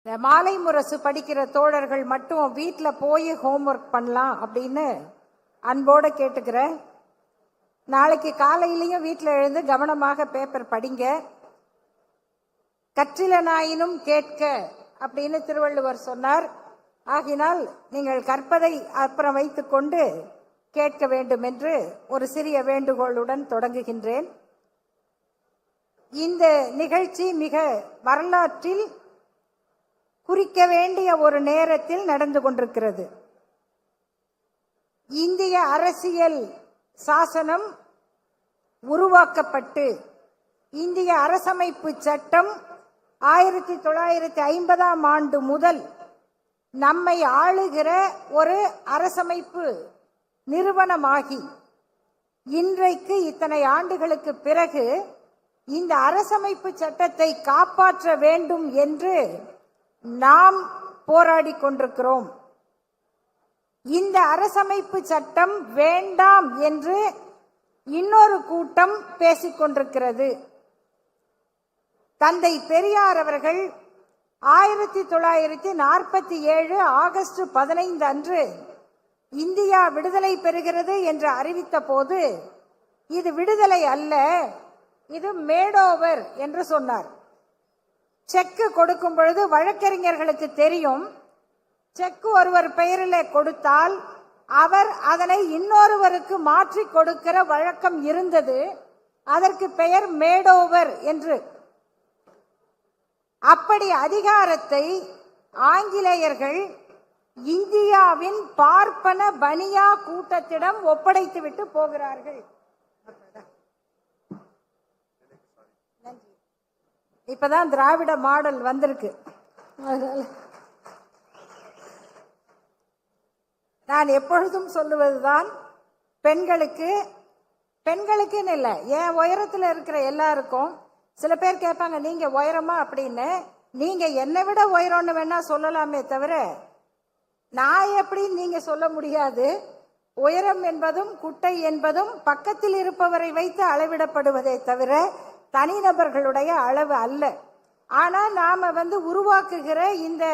இந்த மாலை முரசு படிக்கிற தோழர்கள் மட்டும் வீட்டில் போய் ஹோம்ஒர்க் பண்ணலாம் அப்படின்னு அன்போட கேட்டுக்கிறேன். நாளைக்கு காலையிலையும் வீட்டில் எழுந்து கவனமாக பேப்பர் படிங்க. கற்றிலனாயினும் கேட்க அப்படின்னு திருவள்ளுவர் சொன்னார். ஆகினால் நீங்கள் கற்பதை அப்புறம் வைத்துக்கொண்டு கேட்க வேண்டும் என்று ஒரு சிறிய வேண்டுகோளுடன் தொடங்குகின்றேன். இந்த நிகழ்ச்சி மிக வரலாற்றில் குறிக்க வேண்டிய ஒரு நேரத்தில் நடந்து கொண்டிருக்கிறது. இந்திய அரசியல் சாசனம் உருவாக்கப்பட்டு இந்திய அரசமைப்பு சட்டம் 1950ஆம் ஆண்டு முதல் நம்மை ஆளுகிற ஒரு அரசமைப்பு நிறுவனமாகி இன்றைக்கு இத்தனை ஆண்டுகளுக்கு பிறகு இந்த அரசமைப்பு சட்டத்தை காப்பாற்ற வேண்டும் என்று நாம் போராடி கொண்டிருக்கிறோம். இந்த அரசமைப்பு சட்டம் வேண்டாம் என்று இன்னொரு கூட்டம் பேசிக்கொண்டிருக்கிறது. தந்தை பெரியார் அவர்கள் 1947 ஆகஸ்ட் 15 அன்று இந்தியா விடுதலை பெறுகிறது என்று அறிவித்த போது இது விடுதலை அல்ல, இது மேடோவர் என்று சொன்னார். செக்கு கொடுக்கும் பொழுது வழக்கறிஞர்களுக்கு தெரியும், செக்கு ஒருவர் பெயரில் கொடுத்தால் அவர் அதனை இன்னொருவருக்கு மாற்றி கொடுக்கிற வழக்கம் இருந்தது. அதற்கு பெயர் மேடோவர் என்று. அப்படி அதிகாரத்தை ஆங்கிலேயர்கள் இந்தியாவின் பார்ப்பன பனியா கூட்டத்திடம் ஒப்படைத்துவிட்டு போகிறார்கள். இப்பதான் திராவிட மாடல் வந்திருக்கு. நான் எப்பொழுதும் சொல்லுவதுதான், பெண்களுக்குன்னு இல்லை, என் உயரத்தில் இருக்கிற எல்லாருக்கும். சில பேர் கேட்பாங்க, நீங்க உயரமா அப்படின்னு. நீங்க என்னை விட உயரம்னு வேணா சொல்லலாமே தவிர நான் எப்படி நீங்க சொல்ல முடியாது. உயரம் என்பதும் குட்டை என்பதும் பக்கத்தில் இருப்பவரை வைத்து அளவிடப்படுவதை தவிர தனிநபர்களுடைய அளவு அல்ல. ஆனா நாம உருவாக்குகிற இந்த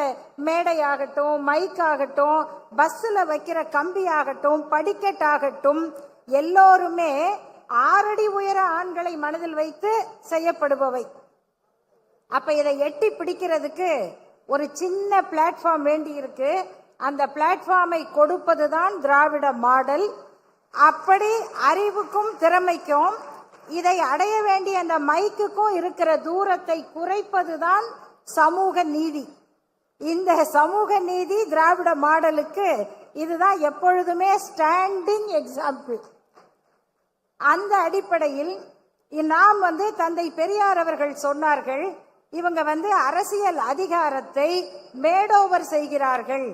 மேடையாகட்டும், மைக் ஆகட்டும், பஸ்ல வைக்கிற கம்பி ஆகட்டும், படிக்கட் ஆகட்டும், எல்லோருமே 6 அடி உயர ஆண்களை மனதில் வைத்து செய்யப்படுபவை. அப்ப இதை எட்டி பிடிக்கிறதுக்கு ஒரு சின்ன பிளாட்ஃபார்ம் வேண்டி இருக்கு. அந்த பிளாட்ஃபார்மை கொடுப்பதுதான் திராவிட மாடல். அப்படி அறிவுக்கும் திறமைக்கும் இதை அடைய வேண்டிய அந்த மைக்குக்கும் இருக்கிற தூரத்தை குறைப்பதுதான் சமூக நீதி. இந்த சமூக நீதி திராவிட மாடலுக்கு இதுதான் எப்பொழுதுமே ஸ்டாண்டிங் எக்ஸாம்பிள். அந்த அடிப்படையில் நாம் தந்தை பெரியார் அவர்கள் சொன்னார்கள், இவங்க அரசியல் அதிகாரத்தை மேடோவர் செய்கிறார்கள்.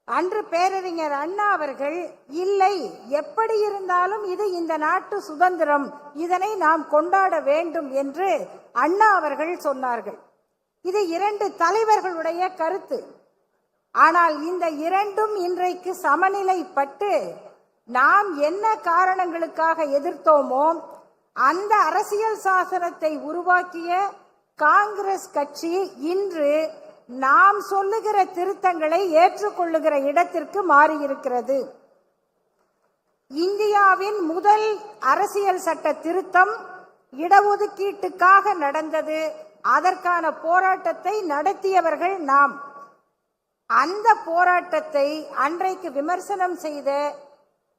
அன்று பேரறிஞர் அண்ணா அவர்கள், இல்லை, எப்படி இருந்தாலும் இது இந்த நாட்டு சுதந்திரம், இதனை நாம் கொண்டாட வேண்டும் என்று அண்ணா அவர்கள் சொன்னார்கள். இது 2 தலைவர்களுடைய கருத்து. ஆனால் இந்த இரண்டும் இன்றைக்கு சமநிலைப்பட்டு நாம் என்ன காரணங்களுக்காக எதிர்த்தோமோ அந்த அரசியல் சாசனத்தை உருவாக்கிய காங்கிரஸ் கட்சி இன்று நாம் சொல்லுகிற திருத்தங்களை ஏற்றுக்கொள்ளுகிற இடத்திற்கு மாறியிருக்கிறது. இந்தியாவின் முதல் அரசியல் சட்ட திருத்தம் இடஒதுக்கீட்டுக்காக நடந்தது. அதற்கான போராட்டத்தை நடத்தியவர்கள் நாம். அந்த போராட்டத்தை அன்றைக்கு விமர்சனம் செய்த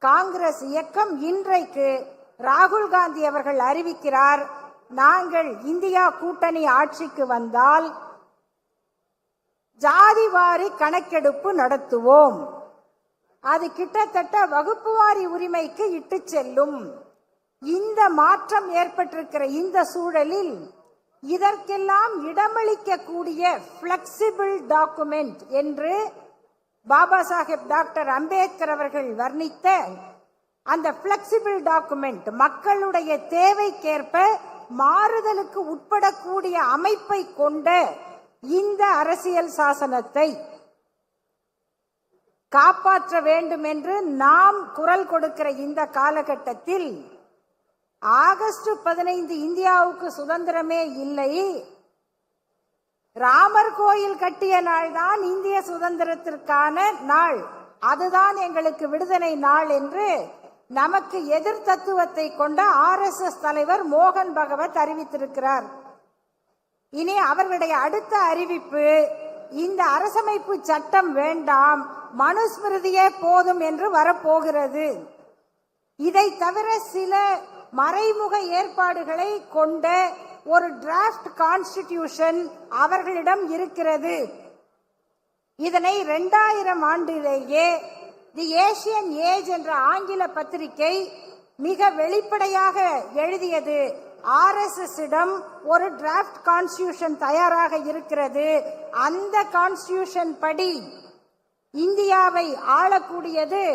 காங்கிரஸ் இயக்கம் இன்றைக்கு ராகுல் காந்தி அவர்கள் அறிவிக்கிறார், நாங்கள் இந்தியா கூட்டணி ஆட்சிக்கு வந்தால் ஜாதிவாரி கணக்கெடுப்பு நடத்துவோம், அது கிட்டத்தட்ட வகுப்புவாரி உரிமைக்கு இட்டு செல்லும். இந்த மாற்றம் ஏற்பட்டிருக்கிற இந்த சூழலில் இதற்கெல்லாம் இடமளிக்கக்கூடிய பிளெக்சிபிள் டாக்குமெண்ட் என்று பாபா சாஹேப் டாக்டர் அம்பேத்கர் அவர்கள் வர்ணித்த அந்த பிளெக்சிபிள் டாக்குமெண்ட், மக்களுடைய தேவைக்கேற்ப மாறுதலுக்கு உட்படக்கூடிய அமைப்பை கொண்ட இந்த அரசியல் சாசனத்தை காப்பாற்ற வேண்டும் என்று நாம் குரல் கொடுக்கிற இந்த காலகட்டத்தில் ஆகஸ்ட் 15 இந்தியாவுக்கு சுதந்திரமே இல்லை, ராமர் கோயில் கட்டிய நாள் தான் இந்திய சுதந்திரத்திற்கான நாள், அதுதான் எங்களுக்கு விடுதலை நாள் என்று நமக்கு எதிர் தத்துவத்தை கொண்ட RSS தலைவர் மோகன் பகவத் அறிவித்திருக்கிறார். இனி அவர்களுடைய அடுத்த அறிவிப்பு, இந்த அரசமைப்பு சட்டம் வேண்டாம், மனுஸ்மிருதியே போதும் என்று வரப்போகிறது. இதை தவிர சில மறைமுக ஏற்பாடுகளை கொண்ட ஒரு டிராஃப்ட் கான்ஸ்டிடியூஷன் அவர்களிடம் இருக்கிறது. இதனை 2000 ஆண்டிலேயே தி ஏசியன் ஏஜ் என்ற ஆங்கில பத்திரிகை மிக வெளிப்படையாக எழுதியது. RSS இடம் ஒரு டிராஃப்ட் கான்ஸ்டிடியூஷன் தயாராக இருக்கிறது. அந்த கான்ஸ்டிடியூஷன் படி இந்தியாவை ஆளக்கூடியது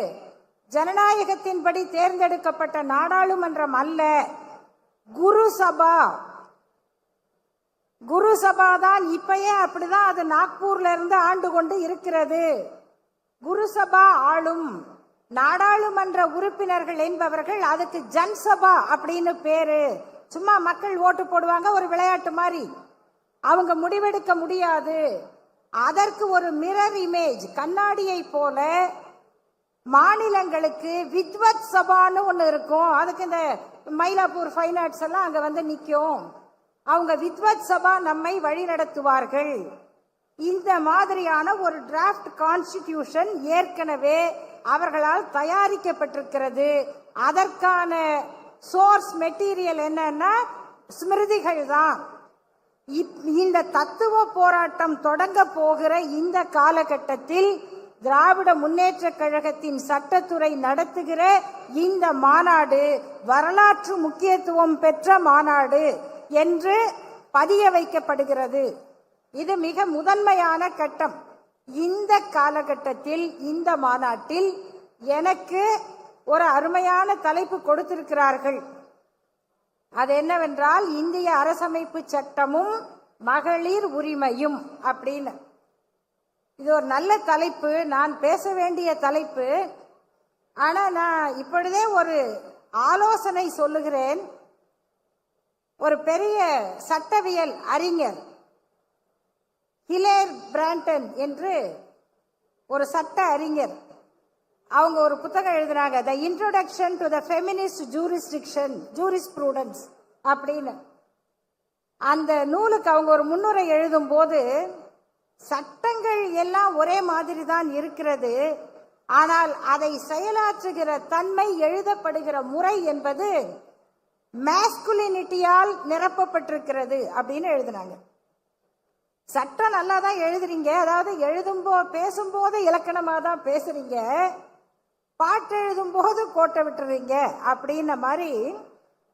ஜனநாயகத்தின்படி தேர்ந்தெடுக்கப்பட்ட நாடாளுமன்றம் அல்ல, குரு சபா. குரு சபா தான் இப்பயே அப்படிதான் அது நாக்பூர்ல இருந்து ஆண்டு கொண்டு இருக்கிறது. குரு சபா ஆளும். நாடாளுமன்ற உறுப்பினர்கள் என்பவர்கள் அதுக்கு ஜன்சபா அப்படின்னு பேரு. சும்மா மக்கள் ஓட்டு போடுவாங்க, ஒரு விளையாட்டு மாதிரி. அவங்க முடிவெடுக்க முடியாது. அதற்கு ஒரு மிரர் இமேஜ், கண்ணாடியை போல மாநிலங்களுக்கு வித்வத் சபான்னு ஒன்று இருக்கும். அதுக்கு இந்த மயிலாப்பூர் ஃபைன் ஆர்ட்ஸ் எல்லாம் அங்க வந்து நிற்கும். அவங்க வித்வத் சபா நம்மை வழி நடத்துவார்கள். இந்த மாதிரியான ஒரு டிராஃப்ட் கான்ஸ்டிடியூஷன் ஏற்கனவே அவர்களால் தயாரிக்கப்பட்டிருக்கிறது. அதற்கான சோர்ஸ் மெட்டீரியல் என்னன்னா ஸ்மிருதிகள் தான். இந்த தத்துவ போராட்டம் தொடங்க போகிற இந்த காலகட்டத்தில் திராவிட முன்னேற்ற கழகத்தின் சட்டத்துறை நடத்துகிற இந்த மாநாடு வரலாற்று முக்கியத்துவம் பெற்ற மாநாடு என்று பதிய வைக்கப்படுகிறது. இது மிக முதன்மையான கட்டம். இந்த காலகட்டத்தில் இந்த மாநாட்டில் எனக்கு ஒரு அருமையான தலைப்பு கொடுத்திருக்கிறார்கள். அது என்னவென்றால் இந்திய அரசமைப்பு சட்டமும் மகளிர் உரிமையும் அப்படின்னு. இது ஒரு நல்ல தலைப்பு, நான் பேச வேண்டிய தலைப்பு. ஆனா நான் இப்பொழுதே ஒரு ஆலோசனை சொல்லுகிறேன். ஒரு பெரிய சட்டவியல் அறிஞர் ஹிலேர் பிராண்டன் என்று ஒரு சட்ட அறிஞர், அவங்க ஒரு புத்தகம் எழுதுறாங்க, த introduction to the feminist jurisprudence அப்படின்னு. அந்த நூலுக்கு அவங்க ஒரு முன்னுரை எழுதும் போது, சட்டங்கள் எல்லாம் ஒரே மாதிரி தான் இருக்கிறது, ஆனால் அதை செயலாற்றுகிற தன்மை, எழுதப்படுகிற முறை என்பது மேஸ்குலினிட்டியால் நிரப்பப்பட்டிருக்கிறது அப்படின்னு எழுதினாங்க. சட்டம் நல்லா தான் எழுதுறீங்க, அதாவது பேசும்போது இலக்கணமாக தான் பேசுறீங்க, பாட்டு எழுதும் போது கோட்டை விட்டுறீங்க அப்படின்ன மாதிரி.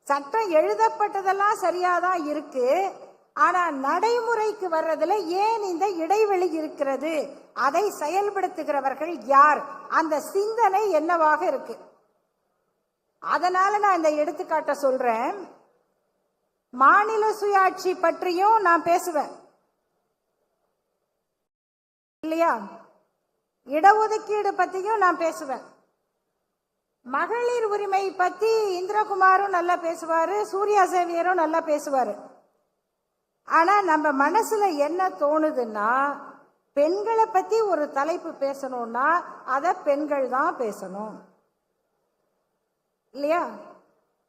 சட்டம் எழுதப்பட்டதெல்லாம் சரியாதான் இருக்கு, ஆனா நடைமுறைக்கு வர்றதுல ஏன் இந்த இடைவெளி இருக்கிறது, அதை செயல்படுத்துகிறவர்கள் யார், அந்த சிந்தனை என்னவாக இருக்கு. அதனால நான் இந்த எடுத்துக்காட்ட சொல்றேன். மாநில சுயாட்சி பற்றியும் நான் பேசுவேன் இல்லையா, இடஒதுக்கீடு பத்தியும் நான் பேசுவேன், மகளிர் உரிமை பத்தி இந்திரகுமாரும் நல்லா பேசுவாரு, சூர்யா சேவியரும் நல்லா பேசுவாரு. ஆனா நம்ம மனசுல என்ன தோணுதுன்னா, பெண்களை பத்தி ஒரு தலைப்பு பேசணும்னா அத பெண்கள் தான் பேசணும் இல்லையா,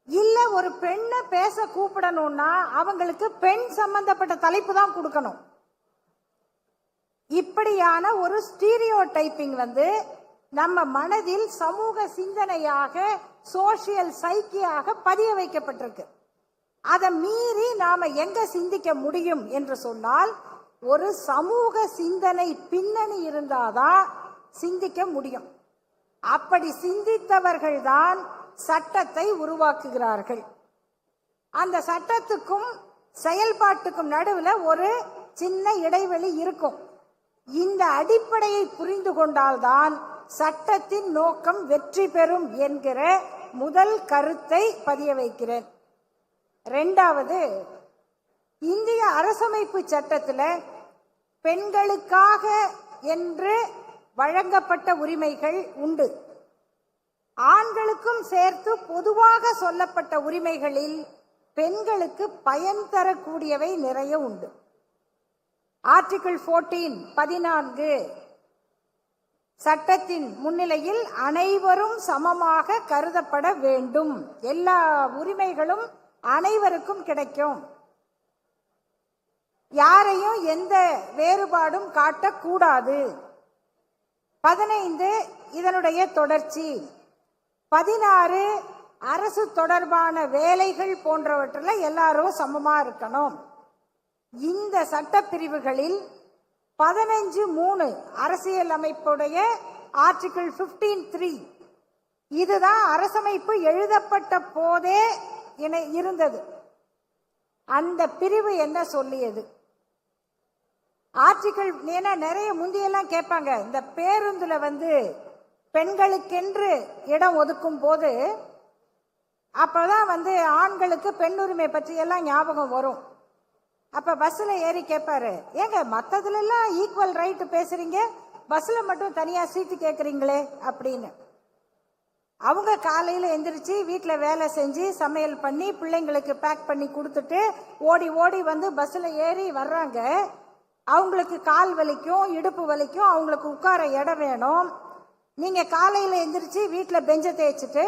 இல்ல ஒரு பெண்ணை பேச கூப்பிடணும்னா அவங்களுக்கு பெண் சம்பந்தப்பட்ட தலைப்பு தான் கொடுக்கணும். இப்படியான ஒரு ஸ்டீரியோ டைப்பிங் நம்ம மனதில் சமூக சிந்தனையாக, சோசியல் சைக்கியாக பதிய வைக்கப்பட்டிருக்கு. அதை மீறி நாம எங்க சிந்திக்க முடியும் என்று சொன்னால், ஒரு சமூக சிந்தனை பின்னணி இருந்தாதான் சிந்திக்க முடியும். அப்படி சிந்தித்தவர்கள் தான் சட்டத்தை உருவாக்குகிறார்கள். அந்த சட்டத்துக்கும் செயல்பாட்டுக்கும் நடுவில் ஒரு சின்ன இடைவெளி இருக்கும். இந்த அடிப்படையை புரிந்து கொண்டால்தான் சட்டத்தின் நோக்கம் வெற்றி பெறும் என்கிற முதல் கருத்தை பதிய வைக்கிறேன். இரண்டாவது, இந்திய அரசமைப்பு சட்டத்தில் பெண்களுக்காக என்று வழங்கப்பட்ட உரிமைகள் உண்டு. ஆண்களுக்கும் சேர்த்து பொதுவாக சொல்லப்பட்ட உரிமைகளில் பெண்களுக்கு பயன் தரக்கூடியவை நிறைய உண்டு. ஆர்டிகிள் 14 சட்டத்தின் முன்னிலையில் அனைவரும் சமமாக கருதப்பட வேண்டும். எல்லா உரிமைகளும் அனைவருக்கும் கிடைக்கும். யாரையும் எந்த வேறுபாடும் காட்டக்கூடாது. 15 இதனுடைய தொடர்ச்சி. 16 அரசு தொடர்பான வேலைகள் போன்றவற்றில் எல்லாரும் சமமா இருக்கணும். இந்த சட்டப்பிரிவுகளில் 15(3) அரசியல் அமைப்புடைய ஆர்டிகிள் 15(3) இதுதான் அரசமைப்பு எழுதப்பட்ட போதே இருந்தது. அந்த பிரிவு என்ன சொல்லியது? ஆர்டிகிள் ஏன்னா நிறைய முந்தியெல்லாம் கேட்பாங்க, இந்த பேருந்துல பெண்களுக்கென்று இடம் ஒதுக்கும் போது அப்பதான் ஆண்களுக்கு பெண் உரிமை பற்றி எல்லாம் ஞாபகம் வரும். அப்ப பஸ்ல ஏறி கேட்பாரு, ஏங்க மத்ததுல எல்லாம் ஈக்குவல் ரைட் பேசுறீங்க, பஸ்ல மட்டும் தனியா சீட்டு கேட்கறீங்களே அப்படின்னு. அவங்க காலையில எந்திரிச்சு வீட்டுல வேலை செஞ்சு சமையல் பண்ணி பிள்ளைங்களுக்கு பேக் பண்ணி கொடுத்துட்டு ஓடி ஓடி பஸ்ல ஏறி வர்றாங்க. அவங்களுக்கு கால் வலிக்கும், இடுப்பு வலிக்கும், அவங்களுக்கு உட்கார இடம் வேணும். நீங்க காலையில எந்திரிச்சு வீட்டுல பெஞ்ச தேய்ச்சிட்டு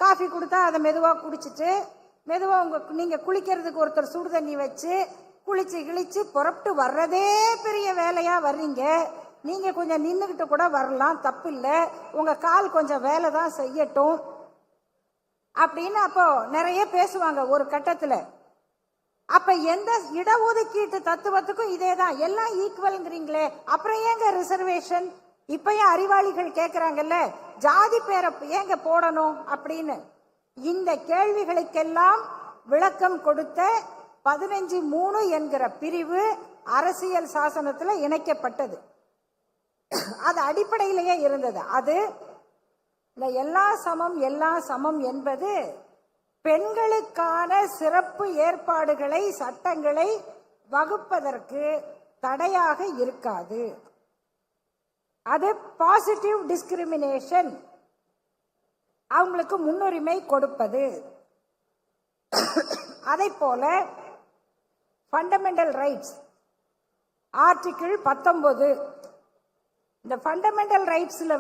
காஃபி கொடுத்தா அதை மெதுவா குடிச்சிட்டு மெதுவா நீங்க குளிக்கிறதுக்கு ஒருத்தர் சுடு தண்ணி வச்சு குளிச்சு கிழிச்சு புறப்பட்டு வர்றதே பெரிய வேலையா வர்றீங்க. நீங்க கொஞ்சம் நின்றுகிட்டு கூட வரலாம், தப்பு இல்லை, உங்க கால் கொஞ்சம் வேலை தான் செய்யட்டும் அப்படின்னு அப்போ நிறைய பேசுவாங்க ஒரு கட்டத்துல. அப்ப எந்த இடஒதுக்கீட்டு தத்துவத்துக்கும் இதே தான், எல்லாம் ஈக்குவல்ங்கிறீங்களே, அப்புறம் ஏங்க ரிசர்வேஷன்? இப்பயும் அறிவாளிகள் கேட்கிறாங்கல்ல, ஜாதி பேரை ஏங்க போடணும் அப்படின்னு. இந்த கேள்விகளுக்கெல்லாம் விளக்கம் கொடுத்த 15(3) என்கிற பிரிவு அரசியல் சாசனத்துல இணைக்கப்பட்டது. அது அடிப்படையிலேயே இருந்தது. அது எல்லாம் சமம் எல்லாம் சமம் என்பது பெண்களுக்கான சிறப்பு ஏற்பாடுகளை சட்டங்களை வகுப்பதற்கு தடையாக இருக்காது. அது பாசிட்டிவ் டிஸ்கிரிமினேஷன், அவங்களுக்கு முன்னுரிமை கொடுப்பது. அதை போல ஃபண்டமெண்டல் ரைட்ஸ் ஆர்டிகிள் 19 இந்த ஃபண்டமெண்டல் ரைட்ஸ்ல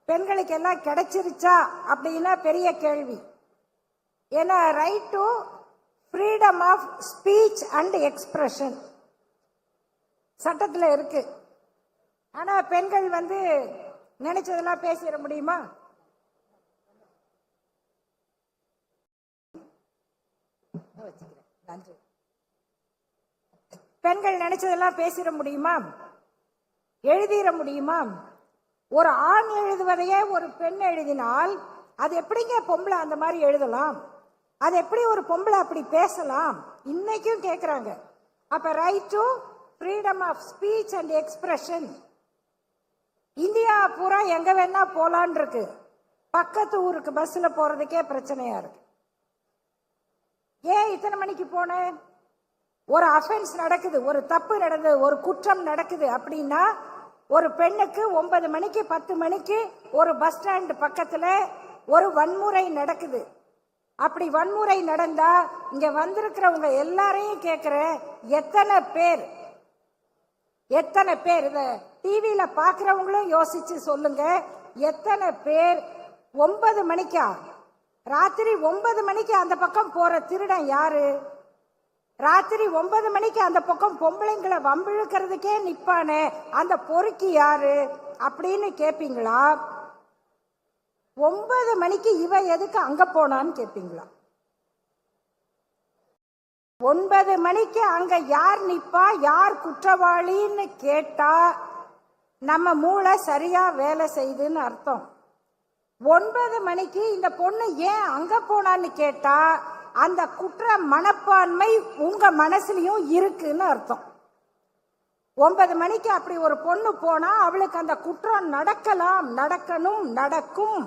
பெண்களுக்கு எல்லாம் கிடைச்சிருச்சா அப்படின்னா பெரிய கேள்வி. ஏன்னா right to freedom of speech and expression சட்டத்தில் இருக்கு. ஆனா பெண்கள் நினைச்சதெல்லாம் பேசிட முடியுமா? நன்றி. பெண்கள் நினைச்சதெல்லாம் பேசிட முடியுமா? எழுதிட முடியுமா? ஒரு ஆண் எழுதுவதையே ஒரு பெண் எழுதினால் அது எப்படிங்க பொம்பளை அந்த மாதிரி எழுதலாம்? அது எப்படி ஒரு பொம்பளை அப்படி பேசலாம்? இன்னைக்கும் கேட்கிறாங்க. அப்ப right to freedom of speech and expression India பூரா எங்க வேணா போலான் இருக்கு. பக்கத்து ஊருக்கு பஸ்ல போறதுக்கே பிரச்சனையா இருக்கு. ஏன் இத்தனை மணிக்கு போனேன்? ஒரு அஃபென்ஸ் நடக்குது, ஒரு தப்பு நடக்குது, ஒரு குற்றம் நடக்குது அப்படின்னா ஒரு பெண்ணுக்கு 9 மணிக்கு 10 மணிக்கு ஒரு பஸ் ஸ்டாண்ட் பக்கத்துல ஒரு வன்முறை நடக்குது. அப்படி வன்முறை நடந்தா இங்க வந்திருக்கிறவங்க எல்லாரையும் கேட்கிற, எத்தனை பேர் இத டிவியில பாக்குறவங்களும் யோசிச்சு சொல்லுங்க, எத்தனை பேர் 9 மணிக்கா ராத்திரி 9 மணிக்கு அந்த பக்கம் போற திருடன் யாரு? ராத்திரி 9 மணிக்கு அந்த பக்கம் பொம்பளைங்களை வம்பிழுக்கிறதுக்கே நிப்பானே அந்த பொறுக்கி யாரு அப்படின்னு கேப்பீங்களா? 9 மணிக்கு இவ எதுக்கு அங்க போனான்னு கேப்பீங்களா? 9 மணிக்கு அங்க யார் நிப்பா, யார் குற்றவாளின்னு கேட்டா நம்ம மூளை சரியா வேலை செய்யுதுன்னு அர்த்தம். 9 மணிக்கு இந்த பொண்ணு ஏன் அங்க போனான்னு கேட்டா அந்த குற்ற மனப்பான்மை உங்க மனசுலயும் இருக்குன்னு அர்த்தம். 9 மணிக்கு அப்படி ஒரு பொண்ணு போனா அவளுக்கு அந்த குற்றம் நடக்கலாம், நடக்கணும், நடக்கும்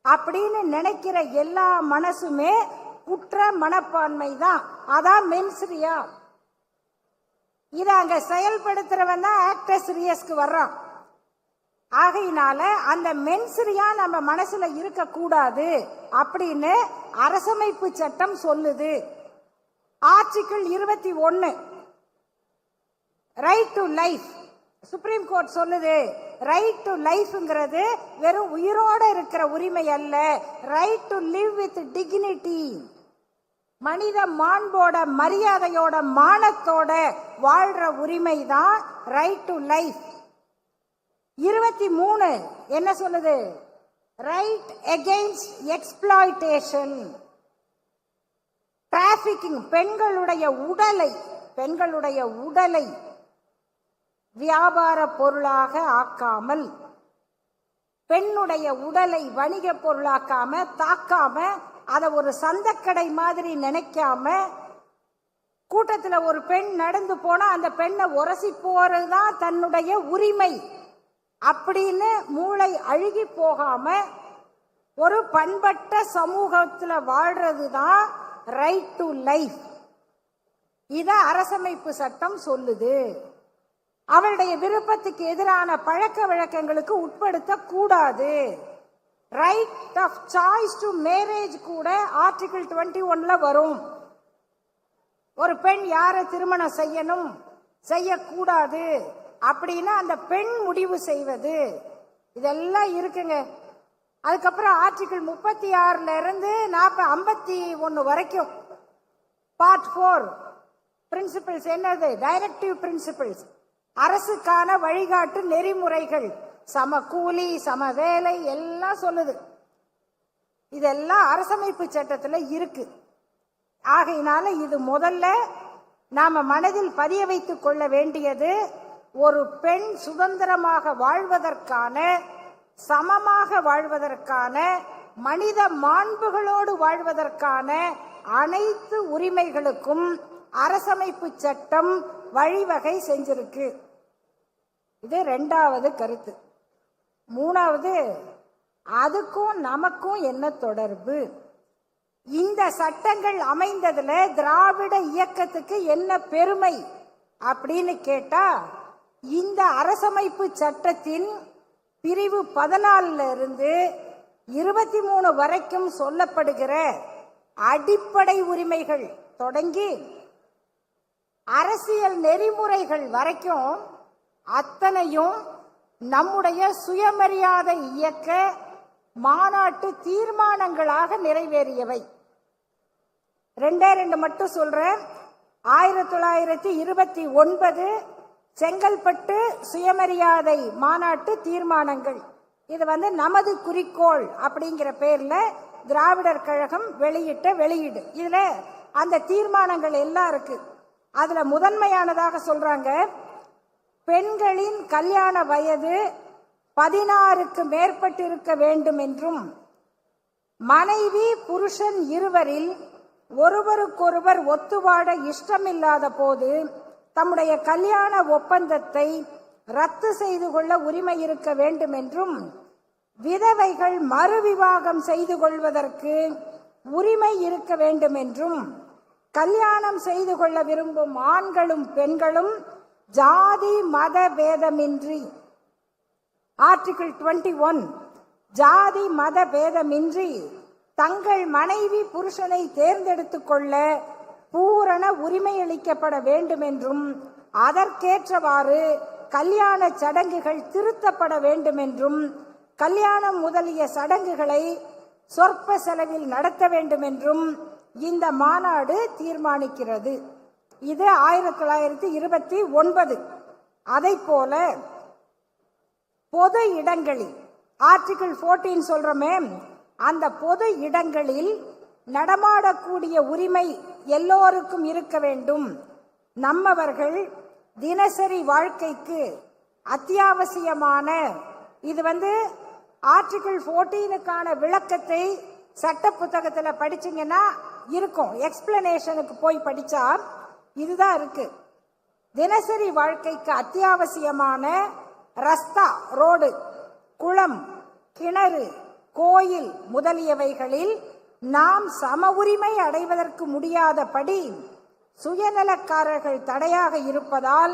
அப்படின்னு நினைக்கிற எல்லா மனசுமே குற்ற மனப்பான்மை தான். அதான் மென்ஸ்ரியா. இத அங்க செயல்படுத்துறவன் தான் ஆக்டர்ஸ் ரியஸ்க்கு வர்றான். ஆகையினால அந்த மென்ஸ்ரியா நம்ம மனசுல இருக்க கூடாது அப்படின்னு அரசமைப்பு சட்டம் சொல்லுது. Article 21 right to life. Supreme court சொல்லுது ரைட் டு லைஃப்ங்கிறது வெறும் உயிரோட இருக்கிற உரிமை அல்ல, right to live with dignity, மனித மாண்போட மரியாதையோட மானத்தோட வாழ்ற உரிமை தான் ரைட் டு லைஃப். 23 என்ன சொல்லுது? ரைட் அகெயின்ஸ்ட் எக்ஸ்ப்ளாய்டேஷன், டிராபிக்கிங், பெண்களுடைய உடலை வியாபார பொருளாக ஆக்காமல், பெண்ணுடைய உடலை வணிக பொருளாக்காம, தாக்காம, அதை ஒரு சந்தக்கடை மாதிரி நினைக்காம, கூட்டத்தில் ஒரு பெண் நடந்து போனா அந்த பெண்ணை உரசி போறதுதான் தன்னுடைய உரிமை அப்படின்னு மூளை அழுகி போகாம ஒரு பண்பட்ட சமூகத்தில் வாழ்றது தான் ரைட் டு லைஃப். இத அரசமைப்பு சட்டம் சொல்லுது. அவளுடைய விருப்பத்துக்கு எதிரான பழக்க வழக்கங்களுக்கு உட்படுத்த கூடாது. Right of choice to marriage கூட ஆர்டிகிள் 21 வரும். ஒரு பெண் யாரை திருமணம் செய்யணும் செய்யக்கூடாது அப்படின்னு அந்த பெண் முடிவு செய்வது, இதெல்லாம் இருக்குங்க. அதுக்கப்புறம் ஆர்டிகிள் 36 இருந்து 51 வரைக்கும் பார்ட் 4 பிரின்சிபிள்ஸ் என்னது? டைரக்டிவ் பிரின்சிபிள்ஸ், அரசுக்கான வழிகாட்டு நெறிமுறைகள், சம கூலி சம வேலை எல்லாம் சொல்லுது. இதெல்லாம் அரசமைப்பு சட்டத்தில் இருக்கு. ஆகையினால இது முதல்ல நாம மனதில் பதிய வைத்துக் கொள்ள வேண்டியது, ஒரு பெண் சுதந்திரமாக வாழ்வதற்கான, சமமாக வாழ்வதற்கான, மனித மாண்புகளோடு வாழ்வதற்கான அனைத்து உரிமைகளுக்கும் அரசமைப்பு சட்டம் வழிவகை செஞ்சிருக்கு. இது 2வது கருத்து. 3வது, அதுக்கும் நமக்கும் என்ன தொடர்பு? இந்த சட்டங்கள் அமைந்ததுல திராவிட இயக்கத்துக்கு என்ன பெருமை அப்படின்னு கேட்டா, இந்த அரசமைப்பு சட்டத்தின் பிரிவு 14 இருந்து 23 வரைக்கும் சொல்லப்படுகிற அடிப்படை உரிமைகள் தொடங்கி அரசியல் நெறிமுறைகள் வரைக்கும் அத்தனையும் நம்முடைய சுயமரியாதை இயக்க மாநாட்டு தீர்மானங்களாக நிறைவேறியவை. 2 மட்டும் சொல்றேன். 1929 செங்கல்பட்டு சுயமரியாதை மாநாட்டு தீர்மானங்கள். இது நமது குறிக்கோள் அப்படிங்கிற பேர்ல திராவிடர் கழகம் வெளியிட்ட வெளியீடு. இதுல அந்த தீர்மானங்கள் எல்லாம் இருக்கு. அதுல முதன்மையானதாக சொல்றாங்க, பெண்களின் கல்யாண வயது 16க்கு மேற்பட்டிருக்க வேண்டும் என்றும், மனைவி புருஷன் இருவரில் ஒருவருக்கொருவர் ஒத்துவாழ இஷ்டமில்லாத போது தம்முடைய கல்யாண ஒப்பந்தத்தை ரத்து செய்து கொள்ள உரிமை இருக்க வேண்டும் என்றும், விதவைகள் மறுவிவாகம் செய்து கொள்வதற்கு உரிமை இருக்க வேண்டும் என்றும், கல்யாணம் செய்து கொள்ள விரும்பும் ஆண்களும் பெண்களும் ஜாதி மத பேதமின்றி, ஆர்டிகிள் 21, ஜாதி மத பேதமின்றி தங்கள் மனைவி புருஷனை தேர்ந்தெடுத்துக் கொள்ள பூரண உரிமை அளிக்கப்பட வேண்டும் என்றும், அதற்கேற்றவாறு கல்யாண சடங்குகள் திருத்தப்பட வேண்டும் என்றும், கல்யாணம் முதலிய சடங்குகளை சொற்ப செலவில் நடத்த வேண்டும் என்றும் இந்த மாநாடு தீர்மானிக்கிறது. இது 1929. அதை போல பொது இடங்களில் ஆர்டிகிள் 14 சொல்றமே, அந்த பொது இடங்களில் நடமாடக்கூடிய உரிமை எல்லோருக்கும் இருக்க வேண்டும். நம்மவர்கள் தினசரி வாழ்க்கைக்கு அத்தியாவசியமான, இது ஆர்டிகிள் 14க்கான விளக்கத்தை சட்ட புத்தகத்தில் படிச்சீங்கன்னா இருக்கும். எக்ஸ்பிளனேஷனுக்கு போய் படிச்சா இதுதான் இருக்கு. தினசரி வாழ்க்கைக்கு அத்தியாவசியமான ரஸ்தா, ரோடு, குளம், கிணறு, கோயில் முதலியவைகளில் நாம் சம உரிமை அடைவதற்கு முடியாதபடி சுயநலக்காரர்கள் தடையாக இருப்பதால்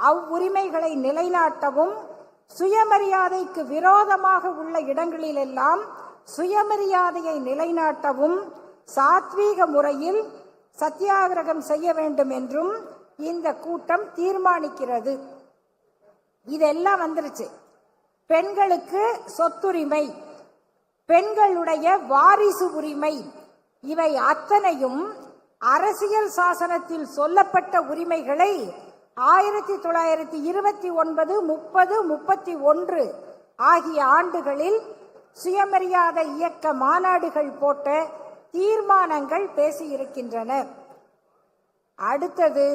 அவ்வுரிமைகளை நிலைநாட்டவும், சுயமரியாதைக்கு விரோதமாக உள்ள இடங்களிலெல்லாம் சுயமரியாதையை நிலைநாட்டவும் சாத்வீக முறையில் சத்தியாகிரகம் செய்ய வேண்டும் என்றும் இந்த கூட்டம் தீர்மானிக்கிறது. இதெல்லாம் வந்துருச்சு. பெண்களுக்கு சொத்துரிமை, பெண்களுடைய வாரிசு உரிமை, இவை அத்தனையும் அரசியல் சாசனத்தில் சொல்லப்பட்ட உரிமைகளை 1929, 30, 31 ஆகிய ஆண்டுகளில் சுயமரியாதை இயக்க மாநாடுகள் போட்ட தீர்மானங்கள் பேசியிருக்கின்றன. அடுத்தது,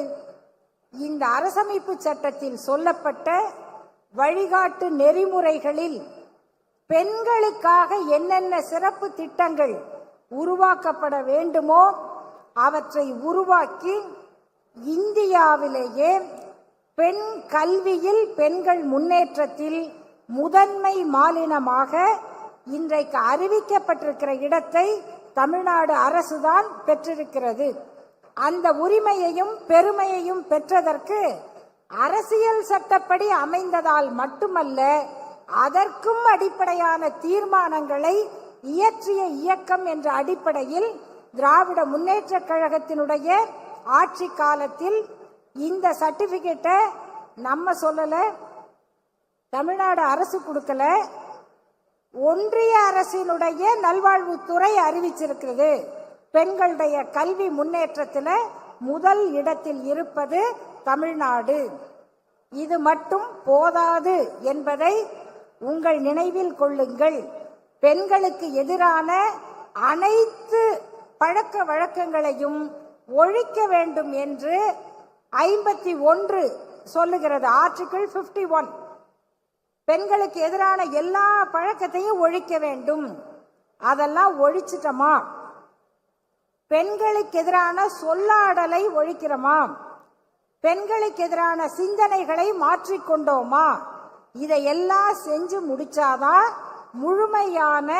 இந்த அரசமைப்பு சட்டத்தில் சொல்லப்பட்ட வழிகாட்டு நெறிமுறைகளில் பெண்களுக்காக என்னென்ன சிறப்பு திட்டங்கள் உருவாக்கப்பட வேண்டுமோ அவற்றை உருவாக்கி இந்தியாவிலேயே பெண் கல்வியில் பெண்கள் முன்னேற்றத்தில் முதன்மை மாநிலமாக இன்றைக்கு அறிவிக்கப்பட்டிருக்கிற இடத்தை தமிழ்நாடு அரசுதான் பெற்றிருக்கிறது. அந்த உரிமையையும் பெருமையையும் பெற்றதற்கு அரசியல் சட்டப்படி அமைந்ததால் மட்டுமல்ல, அதற்கும் அடிப்படையான தீர்மானங்களை இயற்றிய இயக்கம் என்ற அடிப்படையில் திராவிட முன்னேற்ற கழகத்தினுடைய ஆட்சி காலத்தில் இந்த சர்டிபிகேட்டை நம்ம சொல்லல, தமிழ்நாடு அரசு கொடுக்கல, ஒன்றிய அரசினுடைய நல்வாழ்வுத்துறை அறிவிச்சிருக்கிறது. பெண்களுடைய கல்வி முன்னேற்றத்தில் முதல் இடத்தில் இருப்பது தமிழ்நாடு. இது மட்டும் போதாது என்பதை உங்கள் நினைவில் கொள்ளுங்கள். பெண்களுக்கு எதிரான அனைத்து பழக்க வழக்கங்களையும் ஒழிக்க வேண்டும் என்று 51 சொல்லுகிறது. ஆர்டிகிள் 51 பெண்களுக்கு எதிரான எல்லா பழக்கத்தையும் ஒழிக்க வேண்டும். அதெல்லாம் ஒழிச்சிட்டோமா? பெண்களுக்கு எதிரான சொல்லாடலை ஒழிக்கிறோமா? பெண்களுக்கு எதிரான சிந்தனைகளை மாற்றிக்கொண்டோமா? இதையெல்லாம் செஞ்சு முடிச்சாதான் முழுமையான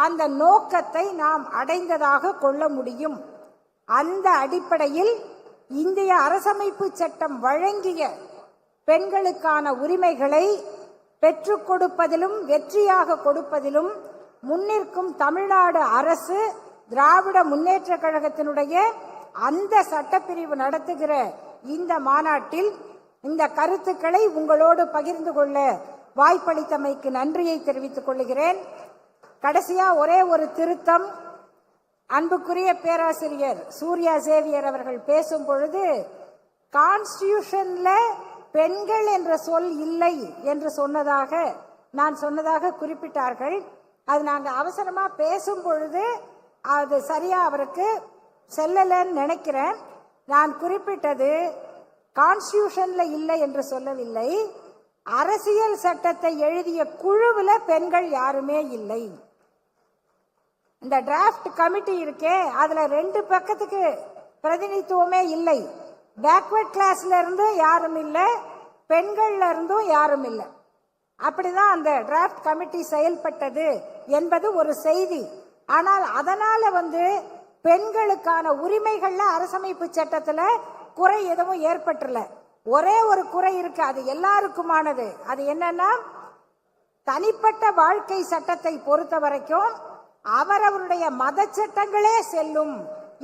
அந்த நோக்கத்தை நாம் அடைந்ததாக கொள்ள முடியும். அந்த அடிப்படையில் இந்திய அரசமைப்பு சட்டம் வழங்கிய பெண்களுக்கான உரிமைகளை பெற்றுக் கொடுப்பதிலும் வெற்றியாக கொடுப்பதிலும் முன்னிற்கும் தமிழ்நாடு அரசு திராவிட முன்னேற்ற கழகத்தினுடைய அந்த சட்டப்பிரிவு நடத்துகிற இந்த மாநாட்டில் இந்த கருத்துக்களை உங்களோடு பகிர்ந்து கொள்ள வாய்ப்பளித்தமைக்கு நன்றியை தெரிவித்துக் கொள்கிறேன். கடைசியா ஒரே ஒரு திருத்தம். அன்புக்குரிய பேராசிரியர் சூர்யா சேவியர் அவர்கள் பேசும் பொழுது கான்ஸ்டிடியூஷன்ல பெண்கள் என்ற சொல் இல்லை என்று நான் சொன்னதாக குறிப்பிட்டார்கள். அது நாங்கள் அவசரமா பேசும் பொழுது அது சரியா அவருக்கு செல்லலன்னு நினைக்கிறேன். நான் குறிப்பிட்டது கான்ஸ்டிடியூஷன்ல இல்லை என்று சொல்லவில்லை. அரசியல் சட்டத்தை எழுதிய குழுவில் பெண்கள் யாருமே இல்லை. இந்த டிராஃப்ட் கமிட்டி இருக்கே, அதுல 2 பக்கத்துக்கு பிரதிநிதித்துவமே இல்லை. பேக்வர்ட் கிளாஸ்ல இருந்தும் யாரும் இல்லை, பெண்கள்ல இருந்தும் யாரும் இல்லை. அப்படிதான் அந்த டிராஃப்ட் கமிட்டி செயல்பட்டது என்பது ஒரு செய்தி. ஆனால் அதனால பெண்களுக்கான உரிமைகள்ல அரசமைப்பு சட்டத்துல குறை எதுவும் ஏற்பட்டுல. ஒரே ஒரு குறை இருக்கு, அது எல்லாருக்குமானது. அது என்னன்னா, தனிப்பட்ட வாழ்க்கை சட்டத்தை பொறுத்த வரைக்கும் அவரவருடைய மத சட்டங்களே செல்லும்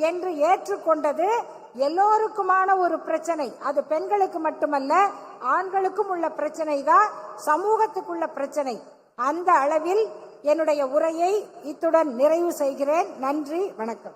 என்று ஏற்றுக்கொண்டது எல்லோருக்குமான ஒரு பிரச்சனை. அது பெண்களுக்கு மட்டுமல்ல, ஆண்களுக்கும் உள்ள பிரச்சனை தான், சமூகத்துக்குள்ள பிரச்சனை. அந்த அளவில் என்னுடைய உரையை இத்துடன் நிறைவு செய்கிறேன். நன்றி, வணக்கம்.